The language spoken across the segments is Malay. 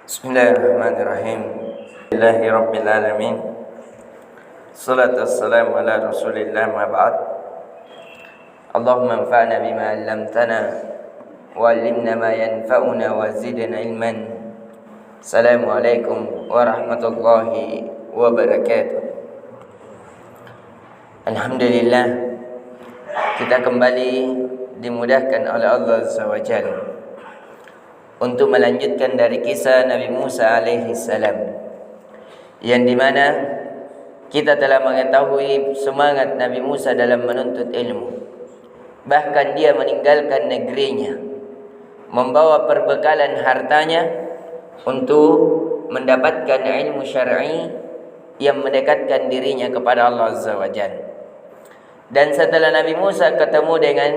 Bismillahirrahmanirrahim. Alhamdulillahi rabbil alamin. Salatu wassalamu ala Rasulillah ma ba'd. Allahumma anfa'na bima 'allamtana wa 'allimna ma yanfa'una wa zidna ilman. Assalamualaikum warahmatullahi wabarakatuh. Alhamdulillah, kita kembali dimudahkan oleh Allah Azza wa Jalla untuk melanjutkan dari kisah Nabi Musa alaihi salam, yang dimana kita telah mengetahui semangat Nabi Musa dalam menuntut ilmu. Bahkan dia meninggalkan negerinya, membawa perbekalan hartanya untuk mendapatkan ilmu syar'i yang mendekatkan dirinya kepada Allah Azza wa Jalla. Dan setelah Nabi Musa ketemu dengan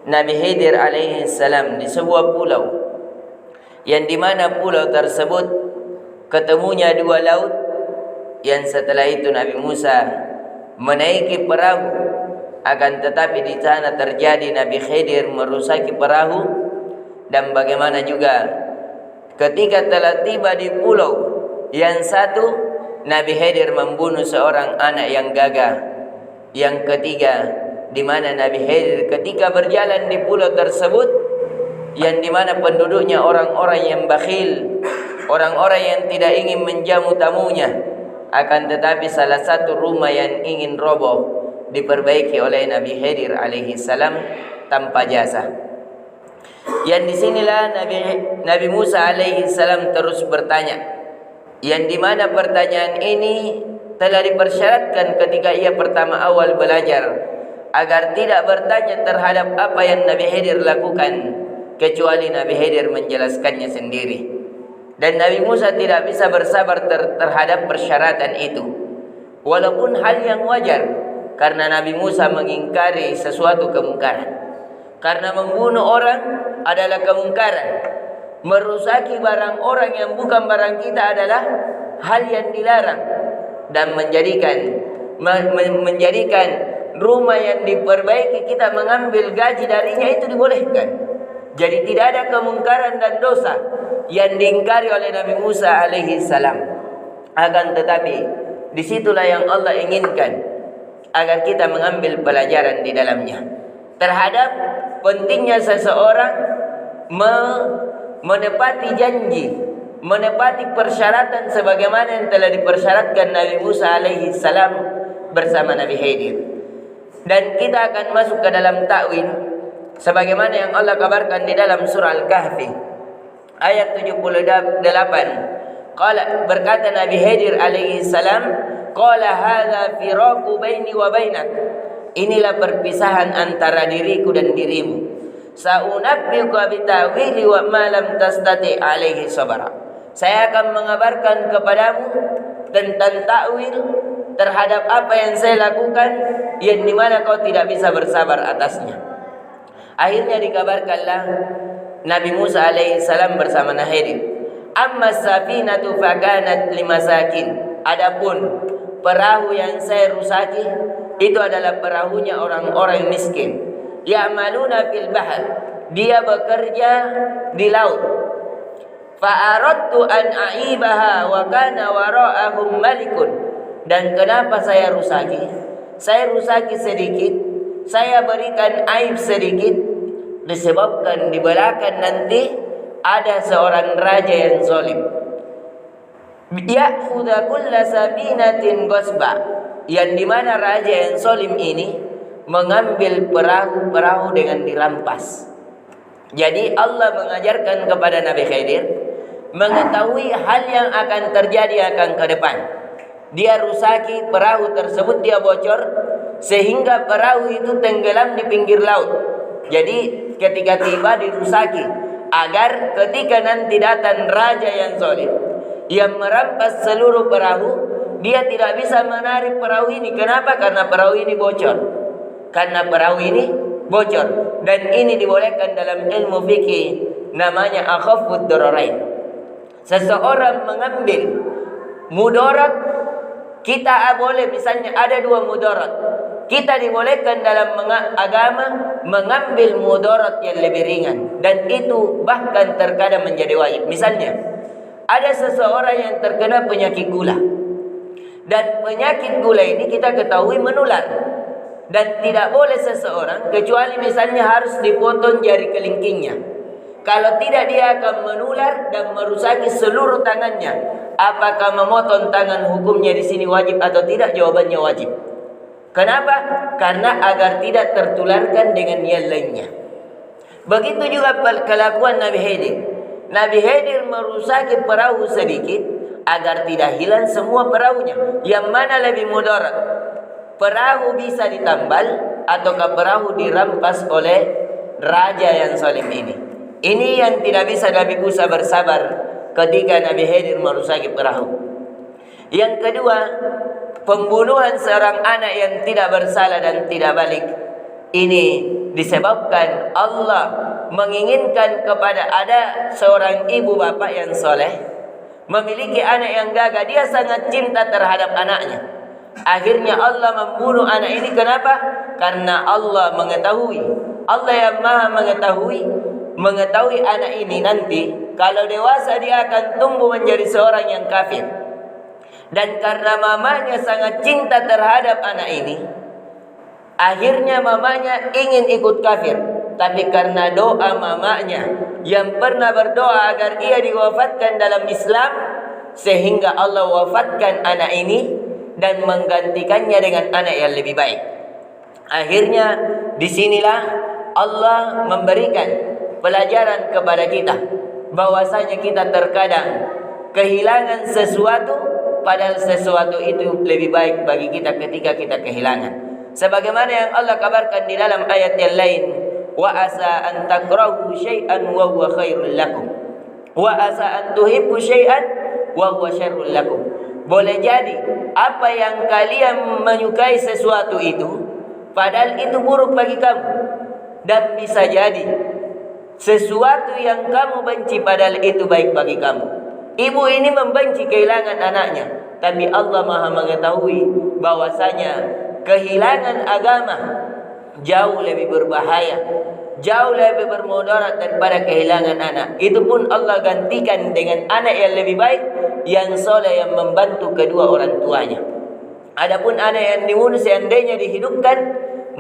Nabi Khidir alaihi salam di sebuah pulau, yang dimana pulau tersebut ketemunya dua laut, yang setelah itu Nabi Musa menaiki perahu, akan tetapi di sana terjadi Nabi Khidir merusaki perahu. Dan bagaimana juga ketika telah tiba di pulau yang satu, Nabi Khidir membunuh seorang anak yang gagah. Yang ketiga, di mana Nabi Khidir ketika berjalan di pulau tersebut, yang dimana penduduknya orang-orang yang bakhil, orang-orang yang tidak ingin menjamu tamunya, akan tetapi salah satu rumah yang ingin roboh diperbaiki oleh Nabi Khidir alaihi salam tanpa jasa. Yang disinilah Nabi Musa alaihi salam terus bertanya, yang dimana pertanyaan ini telah dipersyaratkan ketika ia pertama awal belajar, agar tidak bertanya terhadap apa yang Nabi Khidir lakukan, kecuali Nabi Khidir menjelaskannya sendiri. Dan Nabi Musa tidak bisa bersabar terhadap persyaratan itu, walaupun hal yang wajar, karena Nabi Musa mengingkari sesuatu kemungkaran. Karena membunuh orang adalah kemungkaran, merusaki barang orang yang bukan barang kita adalah hal yang dilarang, dan menjadikan rumah yang diperbaiki kita mengambil gaji darinya itu dibolehkan. Jadi tidak ada kemungkaran dan dosa yang diingkari oleh Nabi Musa alaihi salam. Akan tetapi disitulah yang Allah inginkan agar kita mengambil pelajaran di dalamnya terhadap pentingnya seseorang menepati janji, menepati persyaratan sebagaimana yang telah dipersyaratkan Nabi Musa alaihi salam bersama Nabi Khidir. Dan kita akan masuk ke dalam ta'wil sebagaimana yang Allah kabarkan di dalam surah Al-Kahfi ayat 78. Berkata Nabi Khidir alaihi salam, qala hadza firaqu baini wa bainak, inilah perpisahan antara diriku dan dirimu. Sa'unabbiuka bitawili wa ma lam tastati alaihi sabra, saya akan mengabarkan kepadamu tentang takwil terhadap apa yang saya lakukan, yang dimana kau tidak bisa bersabar atasnya. Akhirnya dikabarkanlah Nabi Musa alaihi salam bersama Nabi Khidir, amma safinatu fakanat limasakin, adapun perahu yang saya rusaki itu adalah perahunya orang-orang miskin. Ya'maluna fil bahr, dia bekerja di laut. Fa aradtu an aibaha wa kana wara'ahum malikun, dan kenapa saya rusaki? Saya rusaki sedikit, saya berikan aib sedikit, disebabkan di belakang nanti ada seorang raja yang zalim. Ya'khudha kulla sabinatin ghasba, yang dimana raja yang zalim ini mengambil perahu-perahu dengan dirampas. Jadi Allah mengajarkan kepada Nabi Khidir mengetahui hal yang akan terjadi akan ke depan. Dia rusaki perahu tersebut, dia bocor sehingga perahu itu tenggelam di pinggir laut. Jadi ketika tiba dirusaki, agar ketika nanti datang raja yang zalim yang merampas seluruh perahu, dia tidak bisa menarik perahu ini. Kenapa? Karena perahu ini bocor. Dan ini dibolehkan dalam ilmu fikih, namanya akhafud dararain. Seseorang mengambil mudarat, kita boleh, misalnya ada dua mudarat, kita dibolehkan dalam agama mengambil mudarat yang lebih ringan dan itu bahkan terkadang menjadi wajib. Misalnya, ada seseorang yang terkena penyakit gula, dan penyakit gula ini kita ketahui menular, dan tidak boleh seseorang kecuali misalnya harus dipotong jari kelingkingnya. Kalau tidak dia akan menular dan merusaki seluruh tangannya. Apakah memotong tangan hukumnya di sini wajib atau tidak? Jawabannya wajib. Kenapa? Karena agar tidak tertularkan dengan yang lainnya. Begitu juga kelakuan Nabi Khidir. Nabi Khidir merusaki perahu sedikit agar tidak hilang semua perahunya. Yang mana lebih mudarat? Perahu bisa ditambal ataukah perahu dirampas oleh raja yang zalim ini? Ini yang tidak bisa Nabi Musa bersabar ketika Nabi Khidir merusaki perahu. Yang kedua, pembunuhan seorang anak yang tidak bersalah dan tidak balik. Ini disebabkan Allah menginginkan kepada ada seorang ibu bapak yang soleh, memiliki anak yang gagah. Dia sangat cinta terhadap anaknya. Akhirnya Allah membunuh anak ini. Kenapa? Karena Allah mengetahui, Allah yang maha mengetahui anak ini nanti kalau dewasa dia akan tumbuh menjadi seorang yang kafir. Dan karena mamanya sangat cinta terhadap anak ini, akhirnya mamanya ingin ikut kafir. Tapi karena doa mamanya yang pernah berdoa agar ia diwafatkan dalam Islam, sehingga Allah wafatkan anak ini dan menggantikannya dengan anak yang lebih baik. Akhirnya disinilah Allah memberikan pelajaran kepada kita bahwasanya kita terkadang kehilangan sesuatu, padahal sesuatu itu lebih baik bagi kita ketika kita kehilangan. Sebagaimana yang Allah kabarkan di dalam ayat yang lain, wa asa an takrahu syai'an wa huwa khairul lakum wa asa an tuhibbu syai'an wa huwa syarrul lakum. Boleh jadi apa yang kalian menyukai sesuatu itu padahal itu buruk bagi kamu, dan bisa jadi sesuatu yang kamu benci padahal itu baik bagi kamu. Ibu ini membenci kehilangan anaknya, tapi Allah maha mengetahui bahwasanya kehilangan agama jauh lebih berbahaya, jauh lebih bermudarat daripada kehilangan anak. Itu pun Allah gantikan dengan anak yang lebih baik, yang soleh, yang membantu kedua orang tuanya. Adapun anak yang dibunuh seandainya dihidupkan,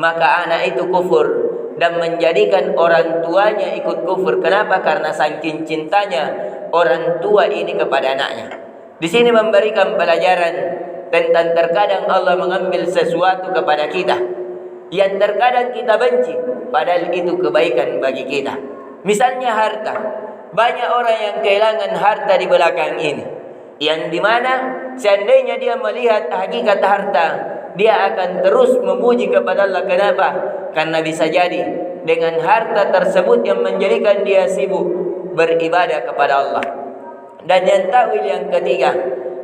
maka anak itu kufur dan menjadikan orang tuanya ikut kufur. Kenapa? Karena saking cintanya orang tua ini kepada anaknya. Di sini memberikan pelajaran tentang terkadang Allah mengambil sesuatu kepada kita yang terkadang kita benci, padahal itu kebaikan bagi kita. Misalnya harta. Banyak orang yang kehilangan harta di belakang ini, yang dimana seandainya dia melihat hakikat harta, dia akan terus memuji kepada Allah. Kenapa? Karena bisa jadi dengan harta tersebut yang menjadikan dia sibuk beribadah kepada Allah. Dan yang takwil yang ketiga,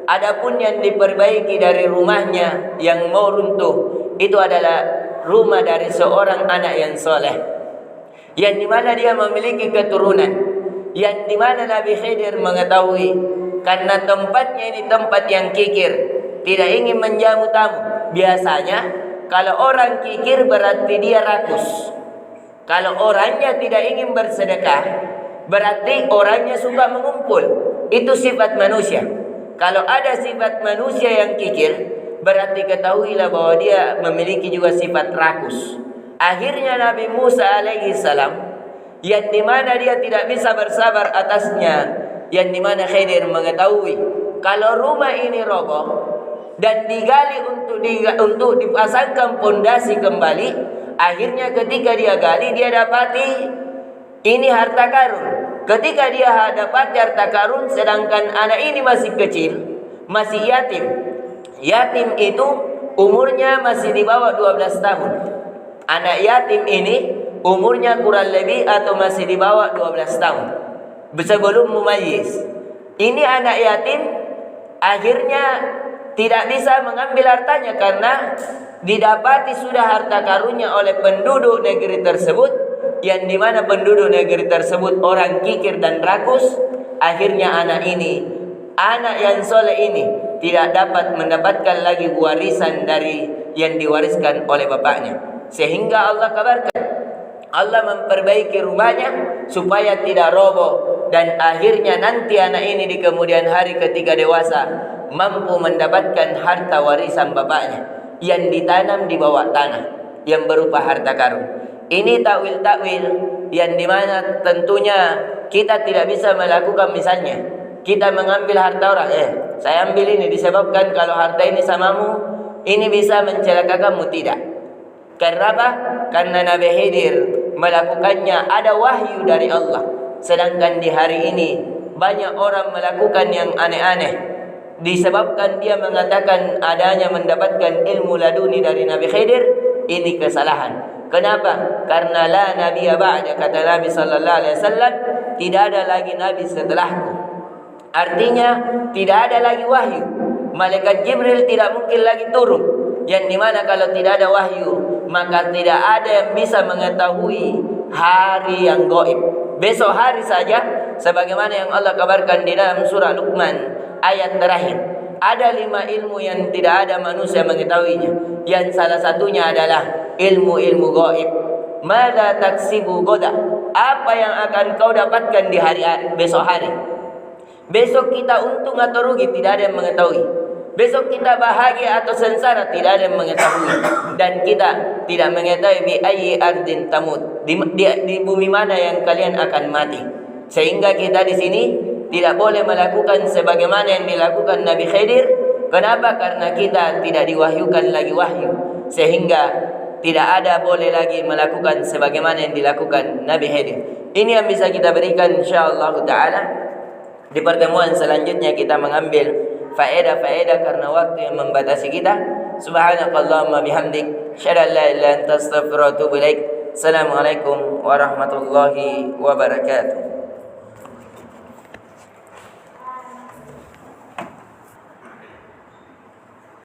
adapun yang diperbaiki dari rumahnya yang mau runtuh, itu adalah rumah dari seorang anak yang soleh, yang dimana dia memiliki keturunan, yang dimana Nabi Khidir mengetahui karena tempatnya ini tempat yang kikir, tidak ingin menjamu tamu. Biasanya kalau orang kikir berarti dia rakus. Kalau orangnya tidak ingin bersedekah, berarti orangnya suka mengumpul. Itu sifat manusia. Kalau ada sifat manusia yang kikir, berarti ketahuilah bahwa dia memiliki juga sifat rakus. Akhirnya Nabi Musa alaihi salam, yang dimana dia tidak bisa bersabar atasnya, yang dimana Khidir mengetahui kalau rumah ini roboh dan digali untuk dipasangkan pondasi kembali, akhirnya ketika dia gali, dia dapati ini harta karun. Ketika dia dapati harta karun, sedangkan anak ini masih kecil, masih yatim. Yatim itu umurnya masih di bawah 12 tahun. Anak yatim ini umurnya kurang lebih atau masih di bawah 12 tahun, sebelum mumayyiz. Ini anak yatim akhirnya tidak bisa mengambil hartanya karena didapati sudah harta karunnya oleh penduduk negeri tersebut, yang dimana penduduk negeri tersebut orang kikir dan rakus. Akhirnya anak ini, anak yang soleh ini, tidak dapat mendapatkan lagi warisan dari yang diwariskan oleh bapaknya. Sehingga Allah kabarkan, Allah memperbaiki rumahnya supaya tidak roboh, dan akhirnya nanti anak ini di kemudian hari ketika dewasa mampu mendapatkan harta warisan bapaknya yang ditanam di bawah tanah yang berupa harta karun. Ini takwil-takwil yang dimana tentunya kita tidak bisa melakukan. Misalnya kita mengambil harta orang, saya ambil ini disebabkan kalau harta ini samamu, ini bisa mencelakakanmu. Tidak. Karena apa? Karena Nabi Khidir melakukannya ada wahyu dari Allah. Sedangkan di hari ini banyak orang melakukan yang aneh-aneh, disebabkan dia mengatakan adanya mendapatkan ilmu laduni dari Nabi Khidir. Ini kesalahan. Kenapa? Karena la nabiyya ba'da, kata Nabi sallallahu alaihi wasallam, tidak ada lagi nabi setelahku. Artinya tidak ada lagi wahyu. Malaikat Jibril tidak mungkin lagi turun. Yang dimana kalau tidak ada wahyu, maka tidak ada yang bisa mengetahui hari yang gaib. Besok hari saja, sebagaimana yang Allah kabarkan di dalam surah Luqman ayat terakhir. Ada 5 ilmu yang tidak ada manusia mengetahuinya. Yang salah satunya adalah ilmu-ilmu gaib. Mada taksibu goda, apa yang akan kau dapatkan di hari besok hari. Besok kita untung atau rugi tidak ada yang mengetahui. Besok kita bahagia atau sengsara tidak ada yang mengetahui. Dan kita tidak mengetahui bi ayyi ardin tamut, di bumi mana yang kalian akan mati. Sehingga kita di sini tidak boleh melakukan sebagaimana yang dilakukan Nabi Khidir. Kenapa? Karena kita tidak diwahyukan lagi wahyu, sehingga tidak ada boleh lagi melakukan sebagaimana yang dilakukan Nabi Khidir. Ini yang bisa kita berikan insyaallah taala. Di pertemuan selanjutnya kita mengambil faedah-faedah karena waktu yang membatasi kita. Subhanakallahumma bihamdik, syada la ilaha illa anta astaghfiruka wa atubu ilaik. Assalamualaikum warahmatullahi wabarakatuh.